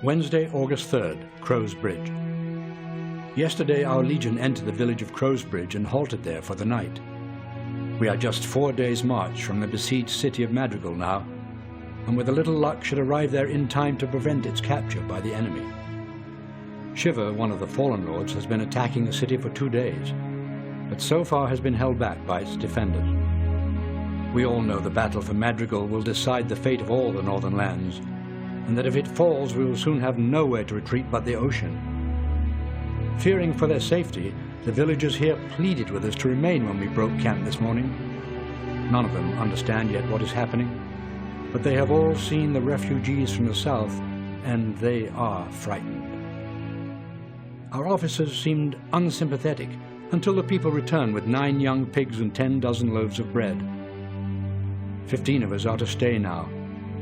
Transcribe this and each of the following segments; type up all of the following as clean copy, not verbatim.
Wednesday, August 3rd, Crow's Bridge. Yesterday our legion entered the village of Crow's Bridge and halted there for the night. We are just 4 days' march from the besieged city of Madrigal now, and with a little luck should arrive there in time to prevent its capture by the enemy. Shiva, one of the fallen lords, has been attacking the city for 2 days, but so far has been held back by its defenders. We all know the battle for Madrigal will decide the fate of all the northern lands, and that if it falls we will soon have nowhere to retreat but the ocean. Fearing for their safety, the villagers here pleaded with us to remain when we broke camp this morning. None of them understand yet what is happening, but they have all seen the refugees from the south, and they are frightened. Our officers seemed unsympathetic until the people returned with 9 young pigs and 10 dozen loaves of bread. 15 of us are to stay now,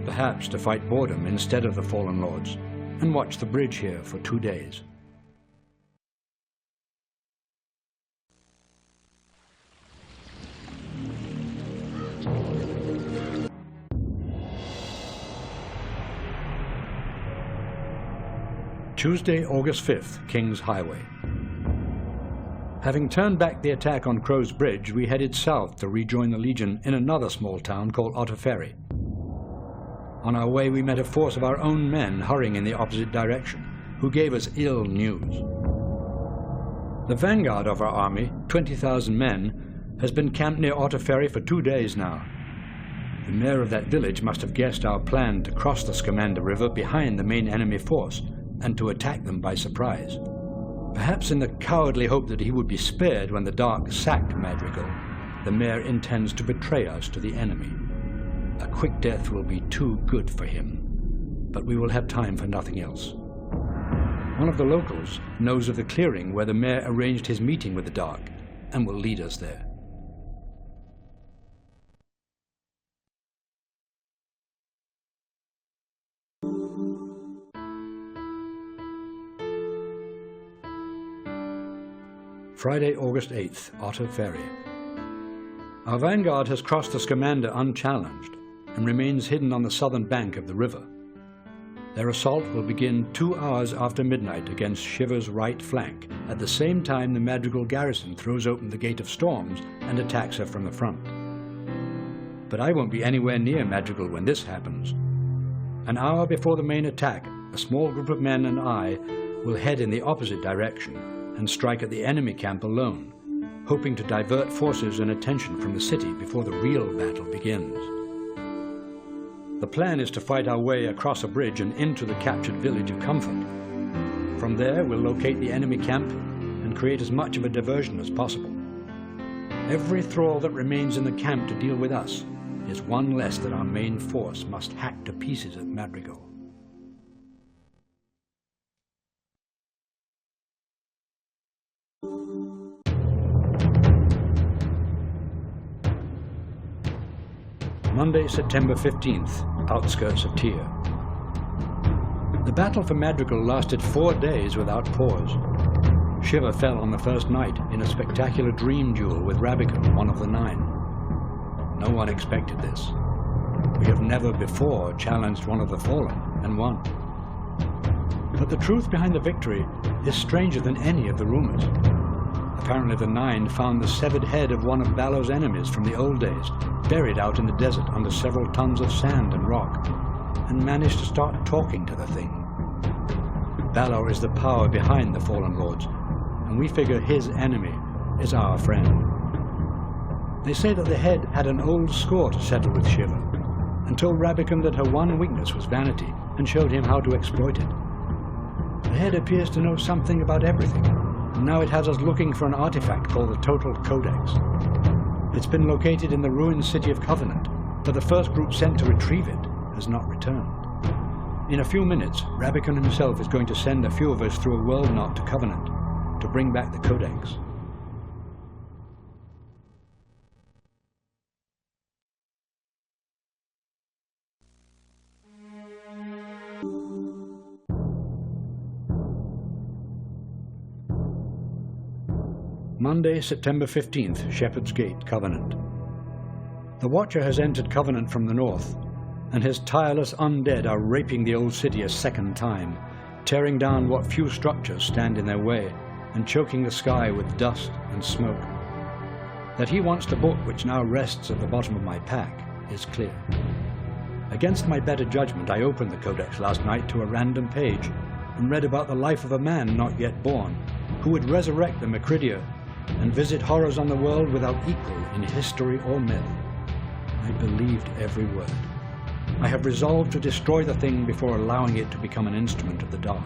perhaps to fight boredom instead of the fallen lords, and watch the bridge here for 2 days. Tuesday, August 5th, King's Highway. Having turned back the attack on Crow's Bridge, we headed south to rejoin the Legion in another small town called Otterferry. On our way we met a force of our own men hurrying in the opposite direction, who gave us ill news. The vanguard of our army, 20,000 men, has been camped near Otterferry for 2 days now. The mayor of that village must have guessed our plan to cross the Scamander River behind the main enemy force, and to attack them by surprise. Perhaps in the cowardly hope that he would be spared when the Dark sacked Madrigal, the mayor intends to betray us to the enemy. A quick death will be too good for him, but we will have time for nothing else. One of the locals knows of the clearing where the mayor arranged his meeting with the Dark, and will lead us there. Friday, August 8th, Otterferry. Our vanguard has crossed the Scamander unchallenged and remains hidden on the southern bank of the river. Their assault will begin 2 hours after midnight against Shiva's right flank, at the same time the Madrigal garrison throws open the Gate of Storms and attacks her from the front. But I won't be anywhere near Madrigal when this happens. An hour before the main attack, a small group of men and I will head in the opposite direction and strike at the enemy camp alone, hoping to divert forces and attention from the city before the real battle begins. The plan is to fight our way across a bridge and into the captured village of Comfort. From there, we'll locate the enemy camp and create as much of a diversion as possible. Every thrall that remains in the camp to deal with us is one less that our main force must hack to pieces at Madrigal. Monday, September 15th, outskirts of Tyr. The battle for Madrigal lasted 4 days without pause. Shiva fell on the first night in a spectacular dream duel with Rabican, one of the 9. No one expected this. We have never before challenged one of the fallen and won. But the truth behind the victory is stranger than any of the rumors. Apparently the 9 found the severed head of one of Balor's enemies from the old days, buried out in the desert under several tons of sand and rock, and managed to start talking to the thing. Balor is the power behind the fallen lords, and we figure his enemy is our friend. They say that the head had an old score to settle with Shiva, and told Rabican that her one weakness was vanity, and showed him how to exploit it. The head appears to know something about everything, and now it has us looking for an artifact called the Total Codex. It's been located in the ruined city of Covenant, but the first group sent to retrieve it has not returned. In a few minutes, Rabican himself is going to send a few of us through a world knot to Covenant to bring back the Codex. Monday, September 15th, Shepherd's Gate, Covenant. The Watcher has entered Covenant from the north, and his tireless undead are raping the old city a second time, tearing down what few structures stand in their way, and choking the sky with dust and smoke. That he wants the book which now rests at the bottom of my pack is clear. Against my better judgment, I opened the Codex last night to a random page and read about the life of a man not yet born, who would resurrect the Macridia and visit horrors on the world without equal in history or myth. I believed every word. I have resolved to destroy the thing before allowing it to become an instrument of the dark.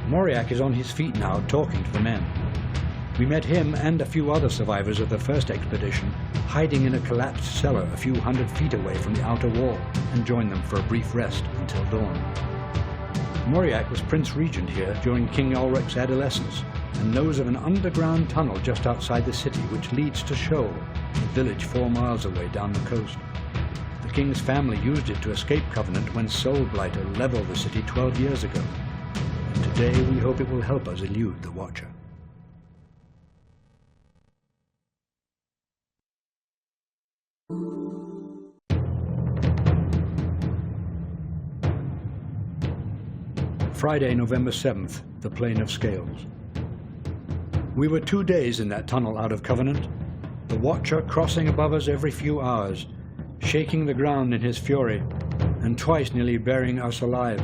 Moriak is on his feet now, talking to the men. We met him and a few other survivors of the first expedition hiding in a collapsed cellar a few 100 feet away from the outer wall, and joined them for a brief rest until dawn. Moriak was Prince Regent here during King Ulrich's adolescence, and knows of an underground tunnel just outside the city which leads to Shoal, a village 4 miles away down the coast. The king's family used it to escape Covenant when Soulblighter leveled the city 12 years ago. And today we hope it will help us elude the Watcher. Friday, November 7th, the Plain of Scales. We were 2 days in that tunnel out of Covenant, the Watcher crossing above us every few hours, shaking the ground in his fury, and twice nearly burying us alive.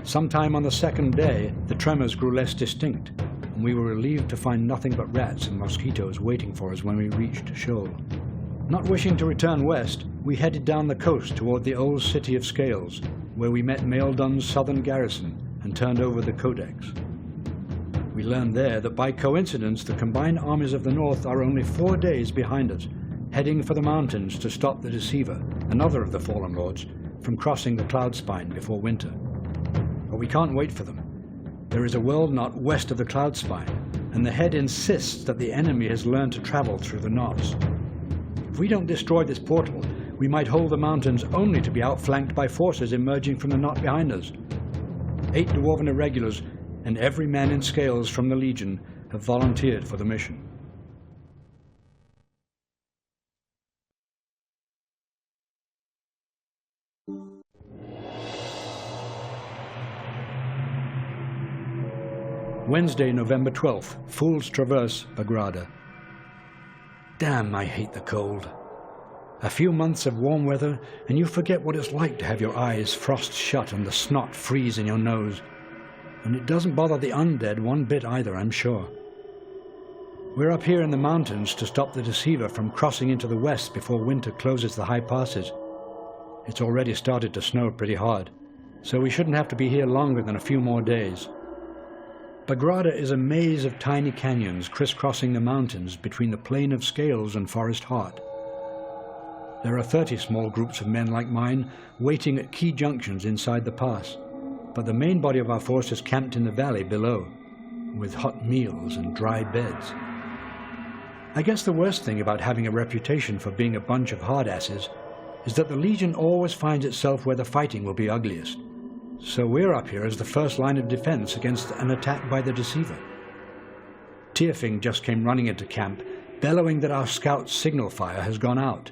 Sometime on the second day, the tremors grew less distinct, and we were relieved to find nothing but rats and mosquitoes waiting for us when we reached Shoal. Not wishing to return west, we headed down the coast toward the old city of Scales, where we met Maeldon's southern garrison and turned over the Codex. We learned there that by coincidence the combined armies of the North are only 4 days behind us, heading for the mountains to stop the Deceiver, another of the Fallen Lords, from crossing the Cloud Spine before winter. But we can't wait for them. There is a world knot west of the Cloud Spine, and the head insists that the enemy has learned to travel through the knots. If we don't destroy this portal, we might hold the mountains only to be outflanked by forces emerging from the knot behind us. 8 Dwarven irregulars and every man in Scales from the Legion have volunteered for the mission. Wednesday, November 12th, Fool's Traverse, Bagrada. Damn, I hate the cold. A few months of warm weather, and you forget what it's like to have your eyes frost shut and the snot freeze in your nose. And it doesn't bother the undead one bit either, I'm sure. We're up here in the mountains to stop the Deceiver from crossing into the west before winter closes the high passes. It's already started to snow pretty hard, so we shouldn't have to be here longer than a few more days. Bagrada is a maze of tiny canyons crisscrossing the mountains between the Plain of Scales and Forest Heart. There are 30 small groups of men like mine waiting at key junctions inside the pass, but the main body of our force is camped in the valley below, with hot meals and dry beds. I guess the worst thing about having a reputation for being a bunch of hardasses is that the Legion always finds itself where the fighting will be ugliest. So we're up here as the first line of defense against an attack by the Deceiver. Tyrfing just came running into camp, bellowing that our scout's signal fire has gone out.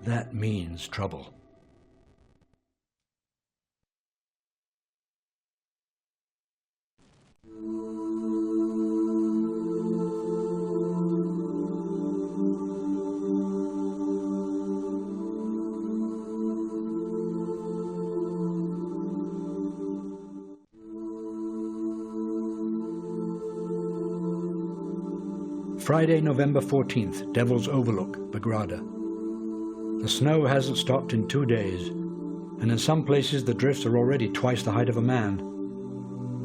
That means trouble. Friday, November 14th, Devil's Overlook, Bagrada. The snow hasn't stopped in 2 days, and in some places the drifts are already twice the height of a man.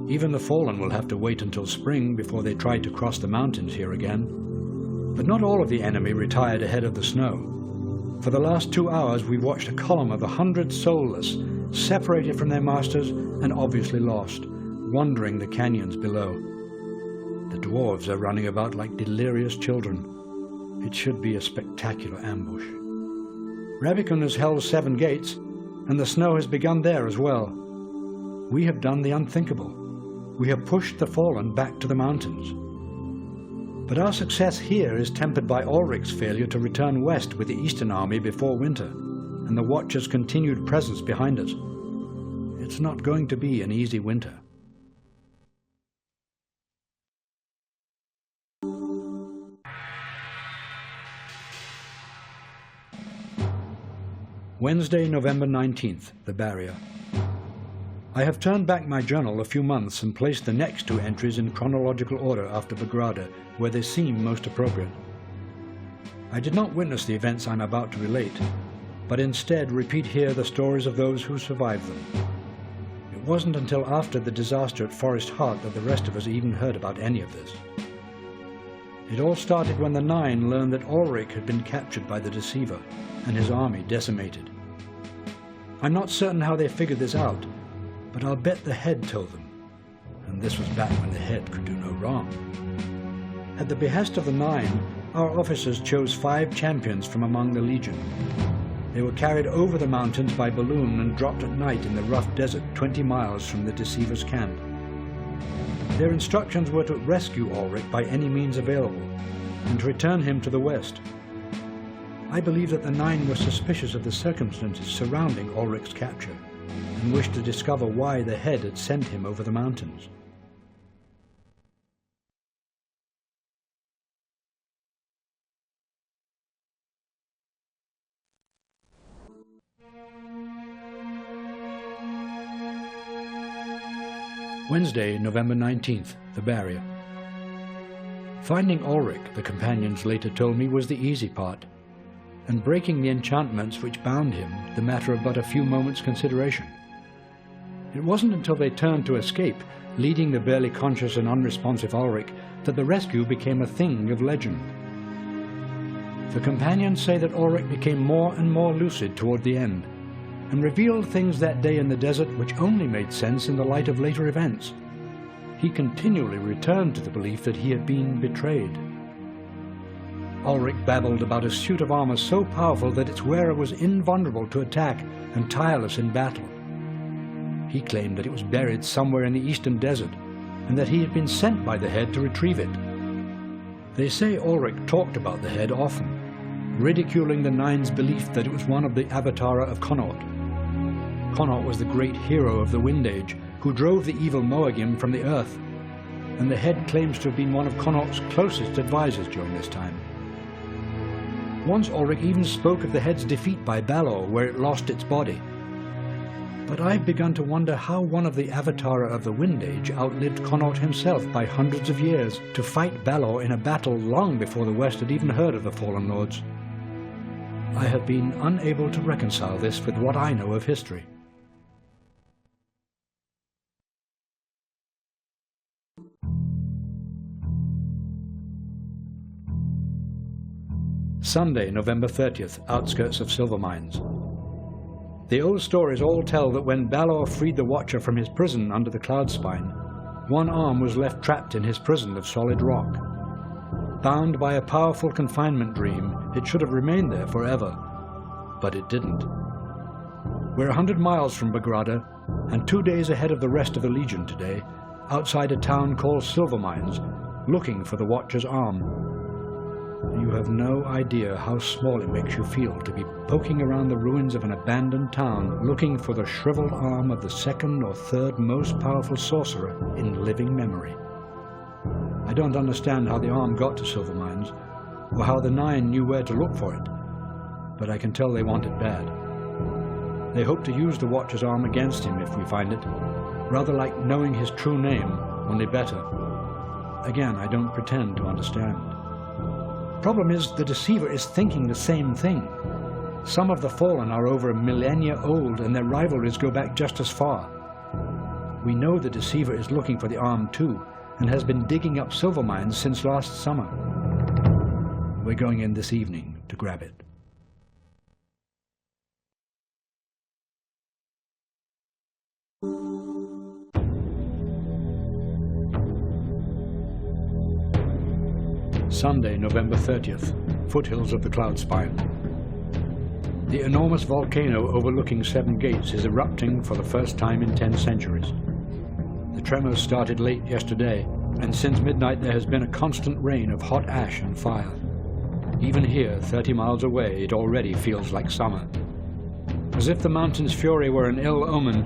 Even the Fallen will have to wait until spring before they try to cross the mountains here again. But not all of the enemy retired ahead of the snow. For the last 2 hours we've watched a column of 100 soulless, separated from their masters and obviously lost, wandering the canyons below. The dwarves are running about like delirious children. It should be a spectacular ambush. Rabicon has held 7 gates, and the snow has begun there as well. We have done the unthinkable. We have pushed the Fallen back to the mountains. But our success here is tempered by Ulrich's failure to return west with the Eastern Army before winter, and the Watcher's continued presence behind us. It's not going to be an easy winter. Wednesday, November 19th, the Barrier. I have turned back my journal a few months and placed the next two entries in chronological order after Bagrada, where they seem most appropriate. I did not witness the events I'm about to relate, but instead repeat here the stories of those who survived them. It wasn't until after the disaster at Forest Heart that the rest of us even heard about any of this. It all started when the Nine learned that Ulrich had been captured by the Deceiver and his army decimated. I'm not certain how they figured this out, but I'll bet the Head told them, and this was back when the Head could do no wrong. At the behest of the Nine, our officers chose 5 champions from among the Legion. They were carried over the mountains by balloon and dropped at night in the rough desert 20 miles from the Deceiver's camp. Their instructions were to rescue Ulrich by any means available, and to return him to the west. I believe that the Nine were suspicious of the circumstances surrounding Ulrich's capture, and wished to discover why the Head had sent him over the mountains. Wednesday, November 19th, the Barrier. Finding Ulrich, the companions later told me, was the easy part, and breaking the enchantments which bound him the matter of but a few moments' consideration. It wasn't until they turned to escape, leading the barely conscious and unresponsive Ulrich, that the rescue became a thing of legend. The companions say that Ulrich became more and more lucid toward the end, and revealed things that day in the desert which only made sense in the light of later events. He continually returned to the belief that he had been betrayed. Ulrich babbled about a suit of armor so powerful that its wearer was invulnerable to attack and tireless in battle. He claimed that it was buried somewhere in the eastern desert, and that he had been sent by the Head to retrieve it. They say Ulrich talked about the Head often, ridiculing the Nine's belief that it was one of the Avatara of Connaught. Connaught was the great hero of the Wind Age, who drove the evil Moagim from the earth, and the Head claims to have been one of Connaught's closest advisors during this time. Once Ulrich even spoke of the Head's defeat by Balor, where it lost its body. But I've begun to wonder how one of the Avatara of the Wind Age outlived Connaught himself by hundreds of years to fight Balor in a battle long before the West had even heard of the Fallen Lords. I have been unable to reconcile this with what I know of history. Sunday, November 30th, outskirts of Silvermines. The old stories all tell that when Balor freed the Watcher from his prison under the Cloudspine, one arm was left trapped in his prison of solid rock. Bound by a powerful confinement dream, it should have remained there forever, but it didn't. We're 100 miles from Bagrada, and 2 days ahead of the rest of the Legion today, outside a town called Silvermines, looking for the Watcher's arm. You have no idea how small it makes you feel to be poking around the ruins of an abandoned town looking for the shriveled arm of the second or third most powerful sorcerer in living memory. I don't understand how the arm got to Silvermines, or how the Nine knew where to look for it, but I can tell they want it bad. They hope to use the Watcher's arm against him if we find it, rather like knowing his true name, only better. Again, I don't pretend to understand. Problem is, the Deceiver is thinking the same thing. Some of the Fallen are over a millennia old, and their rivalries go back just as far. We know the Deceiver is looking for the arm too, and has been digging up Silvermines since last summer. We're going in this evening to grab it. Sunday, November 30th, foothills of the Cloudspine. The enormous volcano overlooking Seven Gates is erupting for the first time in 10 centuries. The tremors started late yesterday, and since midnight there has been a constant rain of hot ash and fire. Even here, 30 miles away, it already feels like summer. As if the mountain's fury were an ill omen,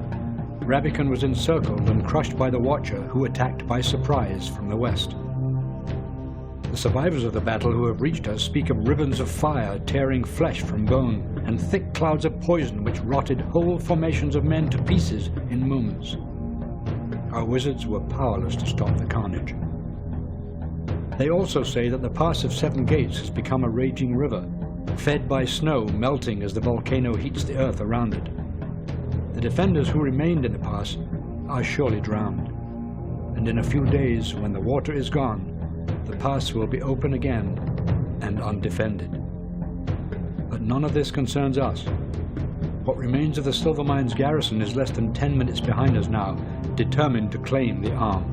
Rabican was encircled and crushed by the Watcher, who attacked by surprise from the west. The survivors of the battle who have reached us speak of ribbons of fire tearing flesh from bone, and thick clouds of poison which rotted whole formations of men to pieces in moments. Our wizards were powerless to stop the carnage. They also say that the Pass of Seven Gates has become a raging river, fed by snow melting as the volcano heats the earth around it. The defenders who remained in the pass are surely drowned, and in a few days, when the water is gone, the pass will be open again and undefended. But none of this concerns us. What remains of the Silvermines garrison is less than 10 minutes behind us now, determined to claim the Arm.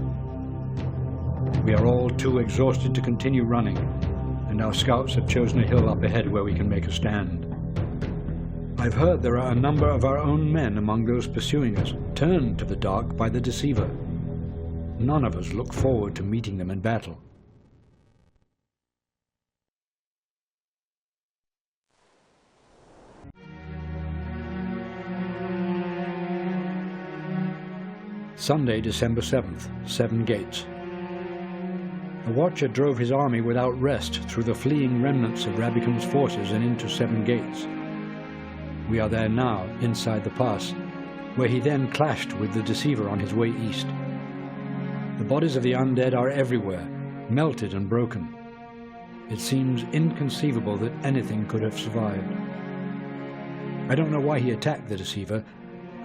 We are all too exhausted to continue running, and our scouts have chosen a hill up ahead where we can make a stand. I've heard there are a number of our own men among those pursuing us, turned to the dark by the Deceiver. None of us look forward to meeting them in battle. Sunday, December 7th, Seven Gates. The Watcher drove his army without rest through the fleeing remnants of Rabican's forces and into Seven Gates. We are there now, inside the pass, where he then clashed with the Deceiver on his way east. The bodies of the undead are everywhere, melted and broken. It seems inconceivable that anything could have survived. I don't know why he attacked the Deceiver,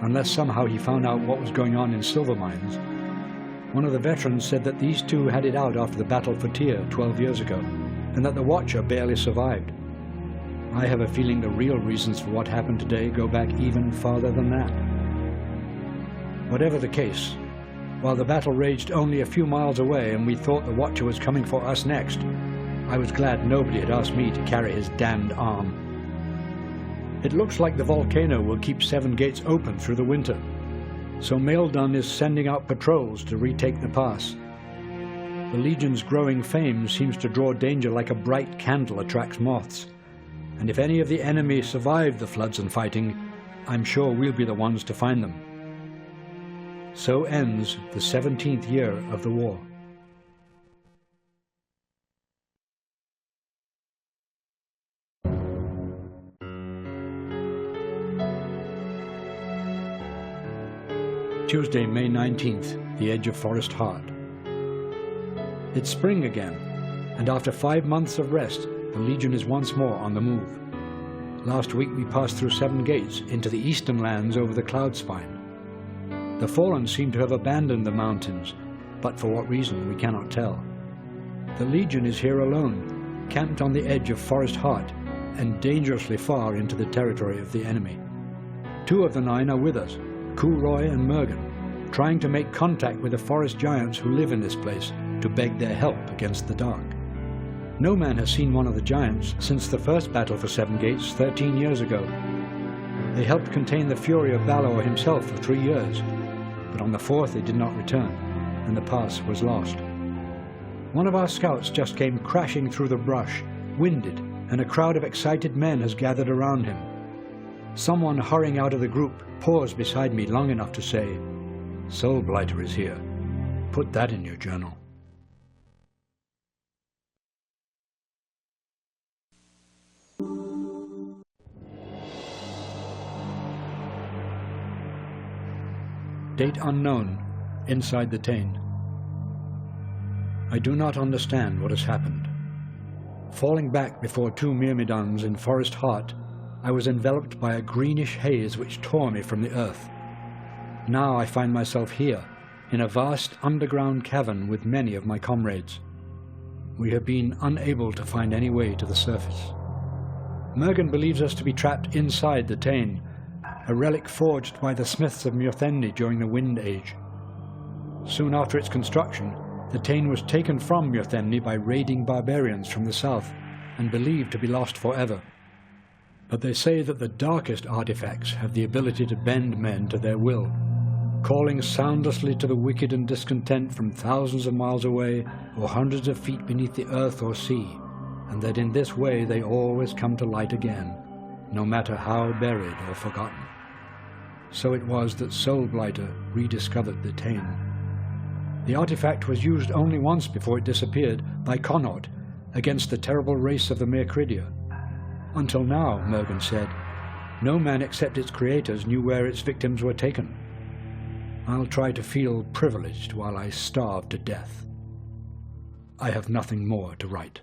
unless somehow he found out what was going on in Silvermines. One of the veterans said that these two had it out after the battle for Tyr 12 years ago, and that the Watcher barely survived. I have a feeling the real reasons for what happened today go back even farther than that. Whatever the case, while the battle raged only a few miles away and we thought the Watcher was coming for us next, I was glad nobody had asked me to carry his damned arm. It looks like the volcano will keep Seven Gates open through the winter, so Maeldan is sending out patrols to retake the pass. The Legion's growing fame seems to draw danger like a bright candle attracts moths, and if any of the enemy survive the floods and fighting, I'm sure we'll be the ones to find them. So ends the 17th year of the war. Tuesday, May 19th, the edge of Forest Heart. It's spring again, and after 5 months of rest, the Legion is once more on the move. Last week we passed through Seven Gates into the eastern lands over the cloud spine. The Fallen seem to have abandoned the mountains, but for what reason we cannot tell. The Legion is here alone, camped on the edge of Forest Heart, and dangerously far into the territory of the enemy. 2 of the 9 are with us, Kulroy and Mergen, trying to make contact with the forest giants who live in this place to beg their help against the dark. No man has seen one of the giants since the first battle for Seven Gates 13 years ago. They helped contain the fury of Balor himself for 3 years, but on the 4th they did not return, and the pass was lost. One of our scouts just came crashing through the brush, winded, and a crowd of excited men has gathered around him. Someone hurrying out of the group paused beside me long enough to say, "Soul Blighter is here. Put that in your journal." Date unknown, inside the Tain. I do not understand what has happened. Falling back before 2 Myrmidons in Forest Heart, I was enveloped by a greenish haze which tore me from the earth. Now I find myself here, in a vast underground cavern with many of my comrades. We have been unable to find any way to the surface. Mergen believes us to be trapped inside the Tain, a relic forged by the smiths of Myrthendi during the Wind Age. Soon after its construction, the Tain was taken from Myrthendi by raiding barbarians from the south and believed to be lost forever. But they say that the darkest artifacts have the ability to bend men to their will, calling soundlessly to the wicked and discontent from thousands of miles away or hundreds of feet beneath the earth or sea, and that in this way they always come to light again. no matter how buried or forgotten. So it was that Soulblighter rediscovered the Tain. The artifact was used only once before it disappeared by Connaught against the terrible race of the Mercridia. Until now, Mergen said, no man except its creators knew where its victims were taken. I'll try to feel privileged while I starve to death. I have nothing more to write.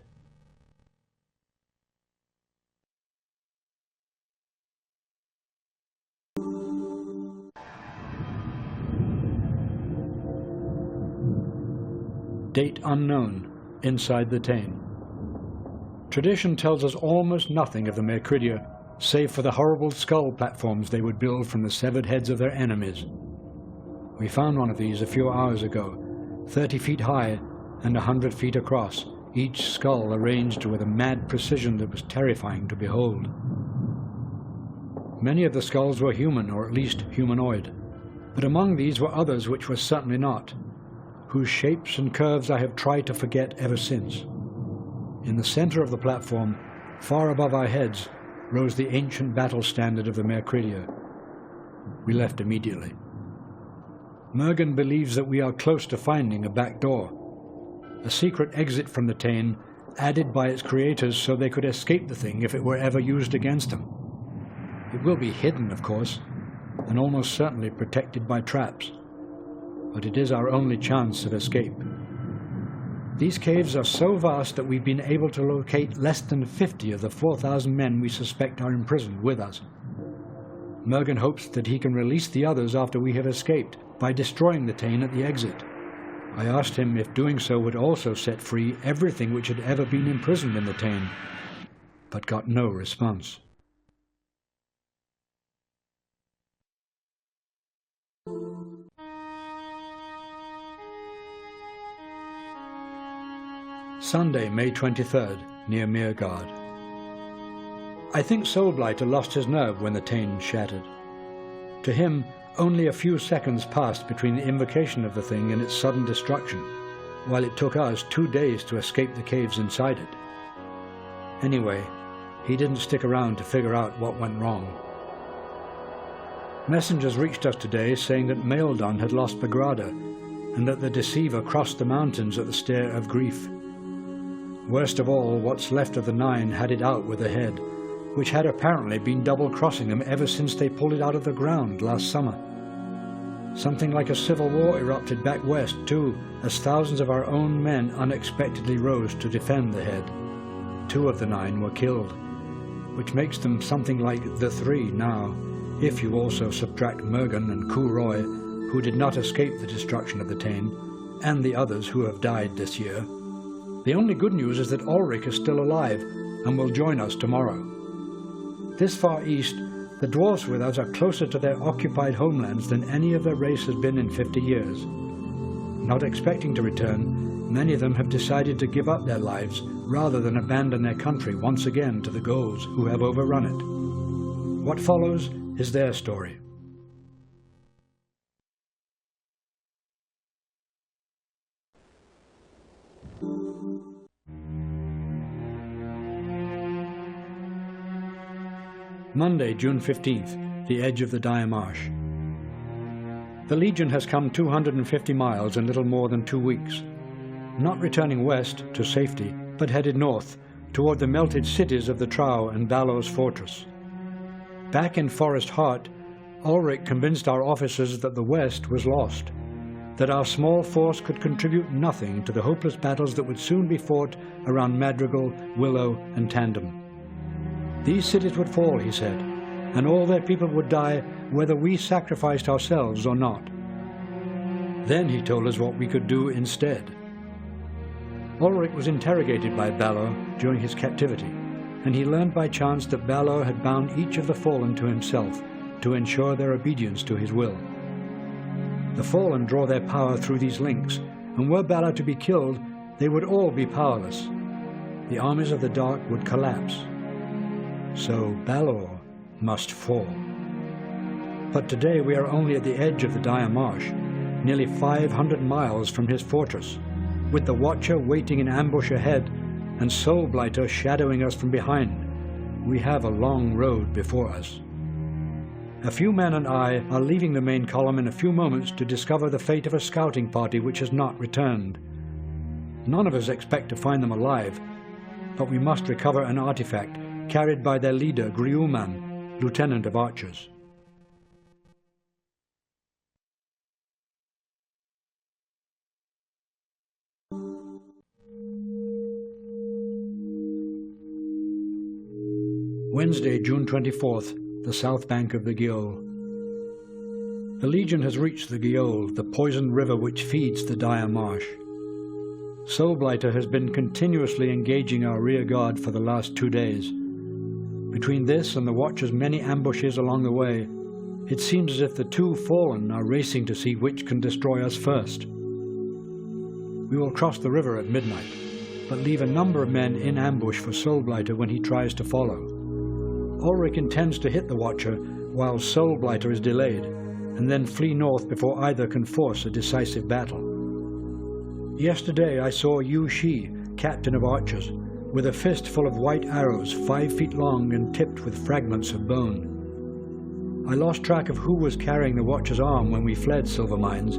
Date unknown, inside the Tain. Tradition tells us almost nothing of the Mercridia, save for the horrible skull platforms they would build from the severed heads of their enemies. We found one of these a few hours ago, 30 feet high and 100 feet across, each skull arranged with a mad precision that was terrifying to behold. Many of the skulls were human, or at least humanoid, but among these were others which were certainly not, whose shapes and curves I have tried to forget ever since. In the center of the platform, far above our heads, rose the ancient battle standard of the Mercridia. We left immediately. Mergen believes that we are close to finding a back door, a secret exit from the Tain, added by its creators so they could escape the thing if it were ever used against them. It will be hidden, of course, and almost certainly protected by traps, but it is our only chance of escape. These caves are so vast that we've been able to locate less than 50 of the 4,000 men we suspect are imprisoned with us. Mergen hopes that he can release the others after we have escaped by destroying the Tain at the exit. I asked him if doing so would also set free everything which had ever been imprisoned in the Tain, but got no response. Sunday, May 23rd, near Mirgard. I think Soulblighter lost his nerve when the Tain shattered. To him, only a few seconds passed between the invocation of the thing and its sudden destruction, while it took us 2 days to escape the caves inside it. Anyway, he didn't stick around to figure out what went wrong. Messengers reached us today saying that Maeldan had lost Bagrada, and that the Deceiver crossed the mountains at the Stair of Grief. Worst of all, what's left of the Nine had it out with the head, which had apparently been double-crossing them ever since they pulled it out of the ground last summer. Something like a civil war erupted back west, too, as thousands of our own men unexpectedly rose to defend the head. 2 of the 9 were killed, which makes them something like the 3 now, if you also subtract Mergen and Kulroy, who did not escape the destruction of the Tain, and the others who have died this year. The only good news is that Ulrich is still alive and will join us tomorrow. This far east, the dwarfs with us are closer to their occupied homelands than any of their race has been in 50 years. Not expecting to return, many of them have decided to give up their lives rather than abandon their country once again to the Ghouls who have overrun it. What follows is their story. Monday, June 15th, the edge of the Dire Marsh. The Legion has come 250 miles in little more than 2 weeks, not returning west to safety, but headed north toward the melted cities of the Trow and Balor's fortress. Back in Forest Heart, Ulrich convinced our officers that the west was lost, that our small force could contribute nothing to the hopeless battles that would soon be fought around Madrigal, Willow, and Tandem. These cities would fall, he said, and all their people would die whether we sacrificed ourselves or not. Then he told us what we could do instead. Ulrich was interrogated by Balor during his captivity, and he learned by chance that Balor had bound each of the fallen to himself to ensure their obedience to his will. The fallen draw their power through these links, and were Balor to be killed, they would all be powerless. The armies of the dark would collapse. So Balor must fall. But today we are only at the edge of the Dire Marsh, nearly 500 miles from his fortress, with the Watcher waiting in ambush ahead and Soulblighter shadowing us from behind, We have a long road before us. A few men and I are leaving the main column in a few moments to discover the fate of a scouting party which has not returned. None of us expect to find them alive, but we must recover an artifact carried by their leader, Griuman, lieutenant of archers. Wednesday, June 24th, the south bank of the Giolle. The Legion has reached the Giolle, the poisoned river which feeds the dire marsh. Soulblighter has been continuously engaging our rear guard for the last 2 days. Between this and the Watcher's many ambushes along the way, it seems as if the two fallen are racing to see which can destroy us first. We will cross the river at midnight, but leave a number of men in ambush for Soulblighter when he tries to follow. Ulrich intends to hit the Watcher while Soulblighter is delayed, and then flee north before either can force a decisive battle. Yesterday I saw Yu Shi, captain of archers, with a fist full of white arrows 5 feet long and tipped with fragments of bone. I lost track of who was carrying the Watcher's arm when we fled Silvermines,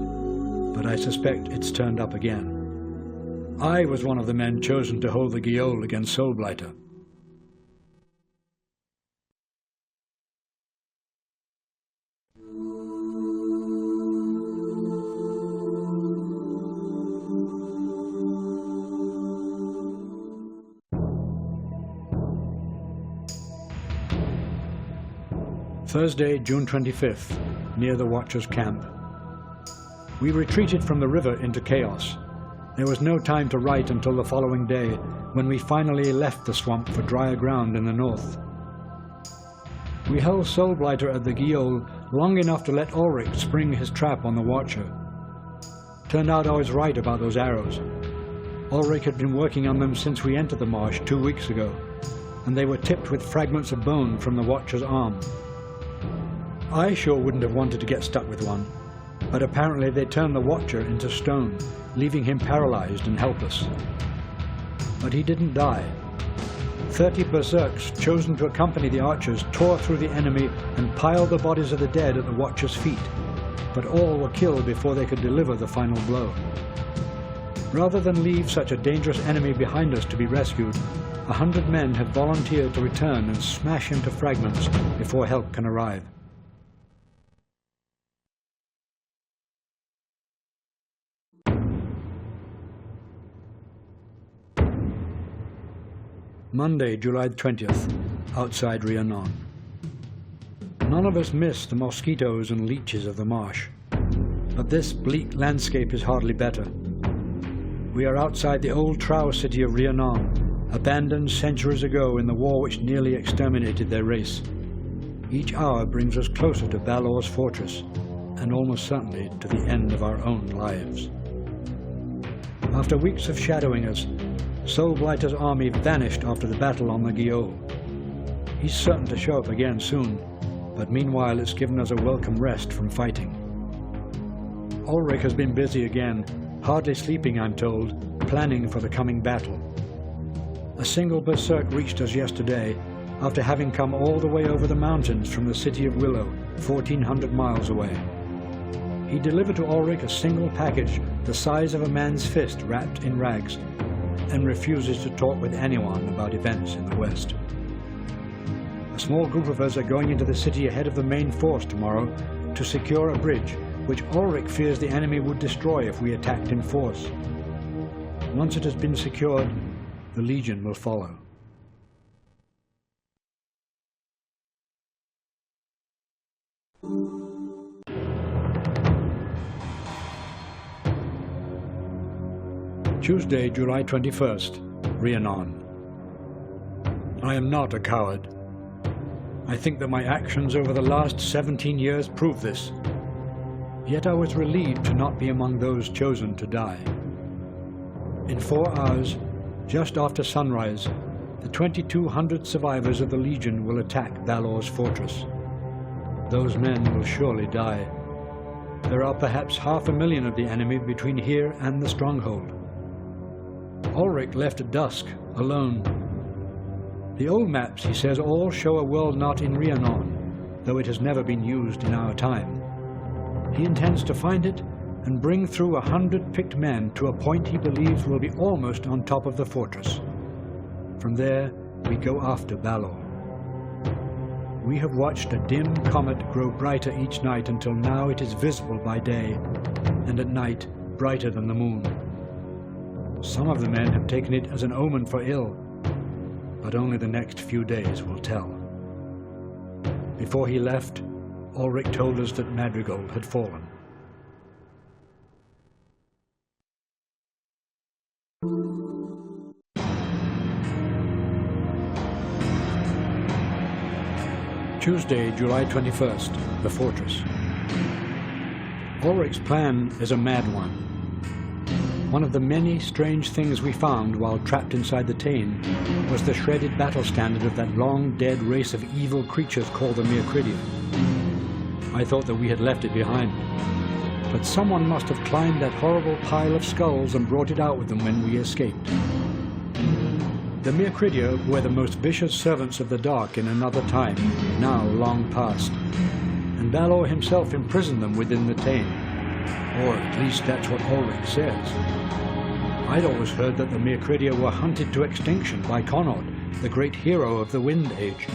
but I suspect it's turned up again. I was one of the men chosen to hold the Giolle against Soulblighter. Thursday, June 25th, near the Watcher's camp. We retreated from the river into chaos. There was no time to write until the following day, when we finally left the swamp for drier ground in the north. We held Soulblighter at the Giolle long enough to let Ulrich spring his trap on the Watcher. Turned out I was right about those arrows. Ulrich had been working on them since we entered the marsh 2 weeks ago, and they were tipped with fragments of bone from the Watcher's arm. I sure wouldn't have wanted to get stuck with one, but apparently they turned the Watcher into stone, leaving him paralyzed and helpless. But he didn't die. 30 berserks chosen to accompany the archers tore through the enemy and piled the bodies of the dead at the Watcher's feet, but all were killed before they could deliver the final blow. Rather than leave such a dangerous enemy behind us to be rescued, 100 men have volunteered to return and smash him to fragments before help can arrive. Monday, July 20th, outside Rhiannon. None of us miss the mosquitoes and leeches of the marsh, but this bleak landscape is hardly better. We are outside the old Trow city of Rhiannon, abandoned centuries ago in the war which nearly exterminated their race. Each hour brings us closer to Balor's fortress, and almost certainly to the end of our own lives. After weeks of shadowing us, Soulblighter's army vanished after the battle on the Giolle. He's certain to show up again soon, but meanwhile it's given us a welcome rest from fighting. Ulrich has been busy again, hardly sleeping I'm told, planning for the coming battle. A single berserk reached us yesterday, after having come all the way over the mountains from the city of Willow, 1,400 miles away. He delivered to Ulrich a single package the size of a man's fist wrapped in rags, and refuses to talk with anyone about events in the west. A small group of us are going into the city ahead of the main force tomorrow to secure a bridge, which Ulrich fears the enemy would destroy if we attacked in force. Once it has been secured, the Legion will follow. Tuesday, July 21st, Rhiannon. I am not a coward. I think that my actions over the last 17 years prove this. Yet I was relieved to not be among those chosen to die. In 4 hours, just after sunrise, the 2,200 survivors of the Legion will attack Balor's fortress. Those men will surely die. There are perhaps 500,000 of the enemy between here and the stronghold. Ulrich left at dusk, alone. The old maps, he says, all show a world not in Rhiannon, though it has never been used in our time. He intends to find it and bring through 100 picked men to a point he believes will be almost on top of the fortress. From there, we go after Balor. We have watched a dim comet grow brighter each night until now it is visible by day, and at night brighter than the moon. Some of the men have taken it as an omen for ill, but only the next few days will tell. Before he left, Ulrich told us that Madrigal had fallen. Tuesday, July 21st, the fortress. Ulrich's plan is a mad one. One of the many strange things we found while trapped inside the Tain was the shredded battle standard of that long-dead race of evil creatures called the Mircridia. I thought that we had left it behind, but someone must have climbed that horrible pile of skulls and brought it out with them when we escaped. The Mircridia were the most vicious servants of the Dark in another time, now long past, and Balor himself imprisoned them within the Tain, or at least that's what Ulrich says. I'd always heard that the Mircridia were hunted to extinction by Connaught, the great hero of the Wind Age.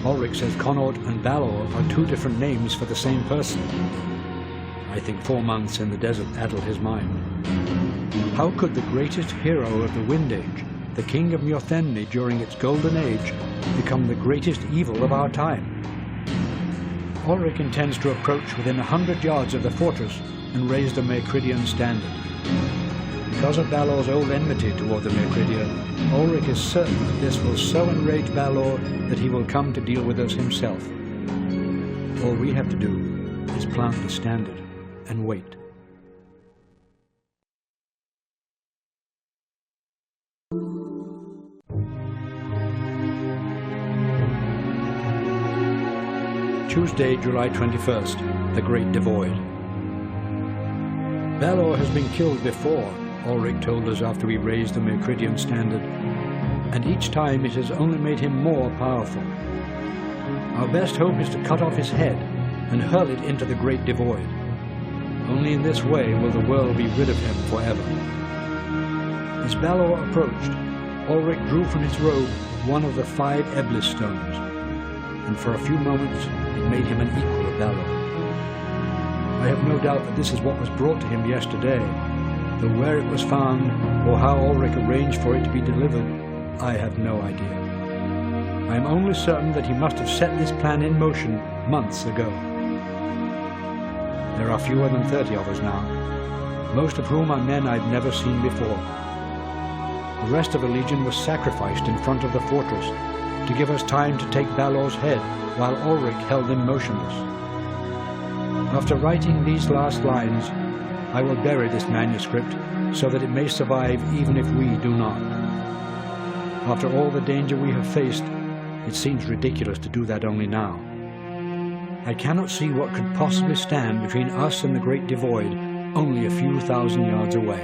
Ulrich says Connaught and Balor are two different names for the same person. I think 4 months in the desert addled his mind. How could the greatest hero of the Wind Age, the king of Mjolnir during its golden age, become the greatest evil of our time? Ulrich intends to approach within 100 yards of the fortress and raise the Mircridian standard. Because of Balor's old enmity toward the Mircridia, Ulrich is certain that this will so enrage Balor that he will come to deal with us himself. All we have to do is plant the standard and wait. Tuesday, July 21st, the Great Devoid. Balor has been killed before, Ulrich told us after we raised the Mircridian standard, and each time it has only made him more powerful. Our best hope is to cut off his head and hurl it into the Great Devoid. Only in this way will the world be rid of him forever. As Balor approached, Ulrich drew from his robe one of the 5 Eblis stones, and for a few moments it made him an equal of Balor. I have no doubt that this is what was brought to him yesterday, though where it was found, or how Ulrich arranged for it to be delivered, I have no idea. I am only certain that he must have set this plan in motion months ago. There are fewer than 30 of us now, most of whom are men I've never seen before. The rest of the legion was sacrificed in front of the fortress to give us time to take Balor's head while Ulrich held him motionless. After writing these last lines, I will bury this manuscript so that it may survive even if we do not. After all the danger we have faced, it seems ridiculous to do that only now. I cannot see what could possibly stand between us and the Great Devoid, only a few thousand yards away.